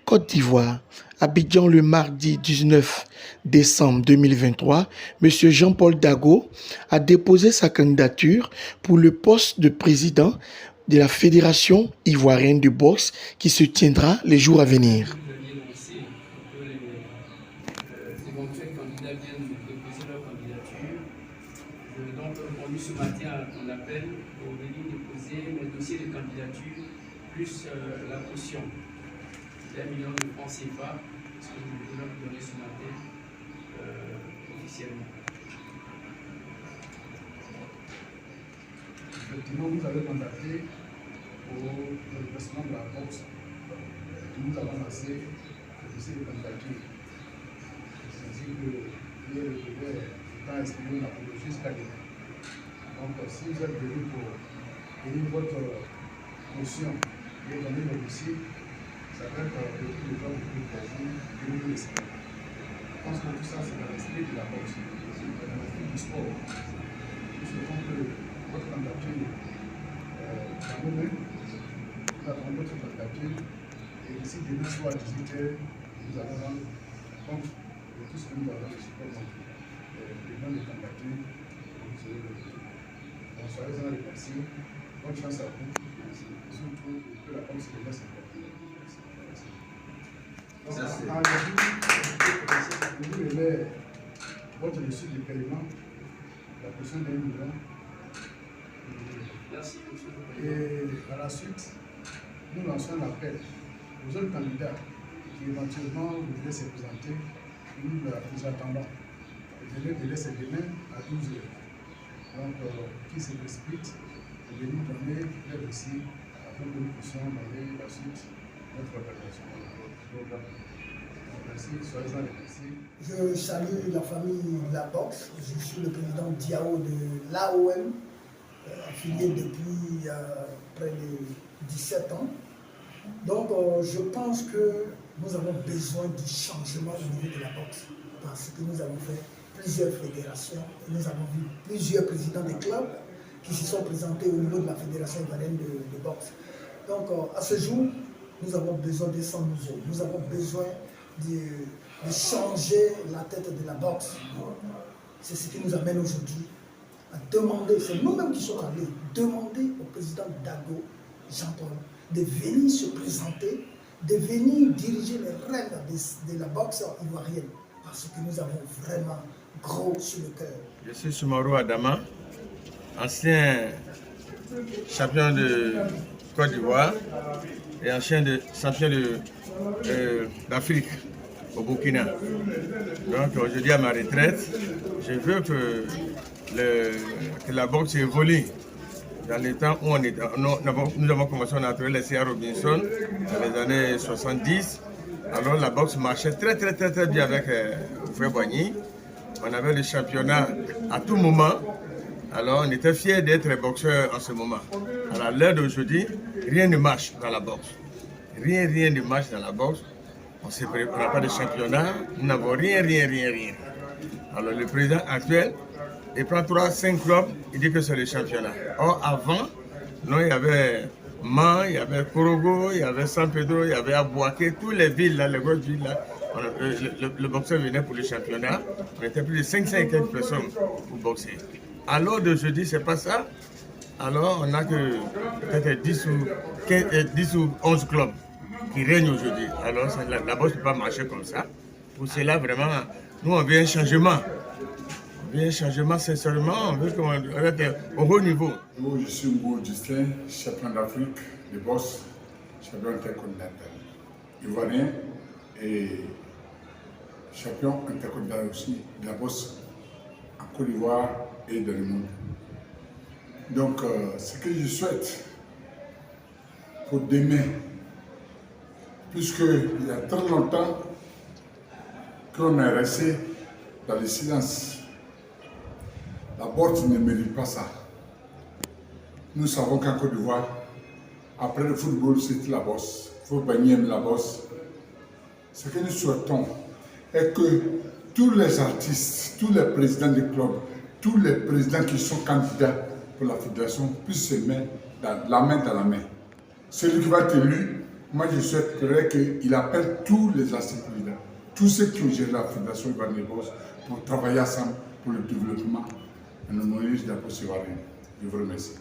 Côte d'Ivoire, Abidjan le mardi 19 décembre 2023, M. Jean-Paul Dago a déposé sa candidature pour le poste de président de la Fédération ivoirienne de boxe qui se tiendra les jours à venir. Donc, on a eu ce matin un appel pour venir déposer mes dossiers de candidature plus la caution d'1 million de francs CFA, ce que nous voulons vous donner ce matin officiellement. Effectivement, vous avez contacté pour le président de la boxe. Nous avons lancé le dossier de candidature. C'est-à-dire que hier, le préfet a exprimé une apologie jusqu'à demain. Donc, si vous êtes venu pour donner votre motion et donner le dossier, ça va être le plus de temps pour vous que nous l'espérons. Je pense que tout ça, c'est dans l'esprit de la boxe, c'est dans l'esprit du sport. Nous souhaitons que votre candidature, dans nous-mêmes, nous attendons votre candidature, et d'ici demain soir à 18h, nous allons rendre compte de tout ce que nous avons reçu comme demande de candidature. Donc, soyez en remerciés. Bonne chance à vous. Surtout que la boxe se laisse vous relève votre reçu de paiement, la question d'1 million. Merci, monsieur. Et à la suite, nous lançons un appel aux autres candidats qui éventuellement voudraient se présenter. Nous les attendons. Le délai c'est demain à 12h. Donc, qui se précipite, de nous donner les dossiers afin que nous puissions donner la suite notre organisation. Merci, soyez en remerciés. Je salue la famille de la boxe. Je suis le président Diao de l'AOM, affilié depuis près de 17 ans. Donc, je pense que nous avons besoin du changement au niveau de la boxe, parce que nous avons fait plusieurs fédérations, et nous avons vu plusieurs présidents des clubs qui se sont présentés au niveau de la Fédération ivoirienne de boxe. Donc, à ce jour, nous avons besoin de sang nouveau. Nous avons besoin de changer la tête de la boxe. C'est ce qui nous amène aujourd'hui à demander, c'est nous-mêmes qui sommes allés demander au président Dago, Jean-Paul, de venir se présenter, de venir diriger les rênes de la boxe ivoirienne, parce que nous avons vraiment gros sur le cœur. Je suis Soumaoro Adama, ancien champion de Côte d'Ivoire et ancien champion d'Afrique au Burkina. Donc aujourd'hui à ma retraite, je veux que la boxe évolue. Dans les temps où nous avons commencé, on a trouvé les C.A. Robinson dans les années 70. Alors la boxe marchait très bien avec Frère Boigny. On avait le championnat à tout moment. Alors on était fiers d'être boxeurs en ce moment. À l'heure d'aujourd'hui, rien ne marche dans la boxe. Rien ne marche dans la boxe. On n'a pas de championnat, nous n'avons rien. Alors le président actuel, il prend 3-5 clubs, il dit que c'est le championnat. Or avant, non, il y avait Man, il y avait Korogo, il y avait San Pedro, il y avait Abouaké, toutes les villes, là, les grosses villes, là, le boxeur venait pour le championnat. On était plus de 500 et quelques personnes pour boxer. Alors d'aujourd'hui, c'est pas ça. Alors on n'a que peut-être 10 ou 11 clubs qui règnent aujourd'hui. Alors la boxe ne peut pas marcher comme ça. Pour cela, vraiment, nous on veut un changement. On veut un changement sincèrement, on veut qu'on reste au haut niveau. Je suis Mbo Justin, champion d'Afrique de boxe, champion intercontinental ivoirien et champion intercontinental aussi de la boxe en Côte d'Ivoire et dans le monde. Donc, ce que je souhaite pour demain, puisqu'il y a très longtemps qu'on est resté dans le silence, la boxe ne mérite pas ça. Nous savons qu'en Côte d'Ivoire, après le football, c'est la bosse. Il faut baigner la bosse. Ce que nous souhaitons est que tous les artistes, tous les présidents des clubs, tous les présidents qui sont candidats pour la fédération puissent se mettre la main dans la main celui qui va être élu, moi je souhaiterais qu'il appelle tous les anciens présidents, tous ceux qui ont géré la Fédération Ivoirienne des boxe pour travailler ensemble pour le développement de nos moyens de la Côte d'Ivoire. Je vous remercie.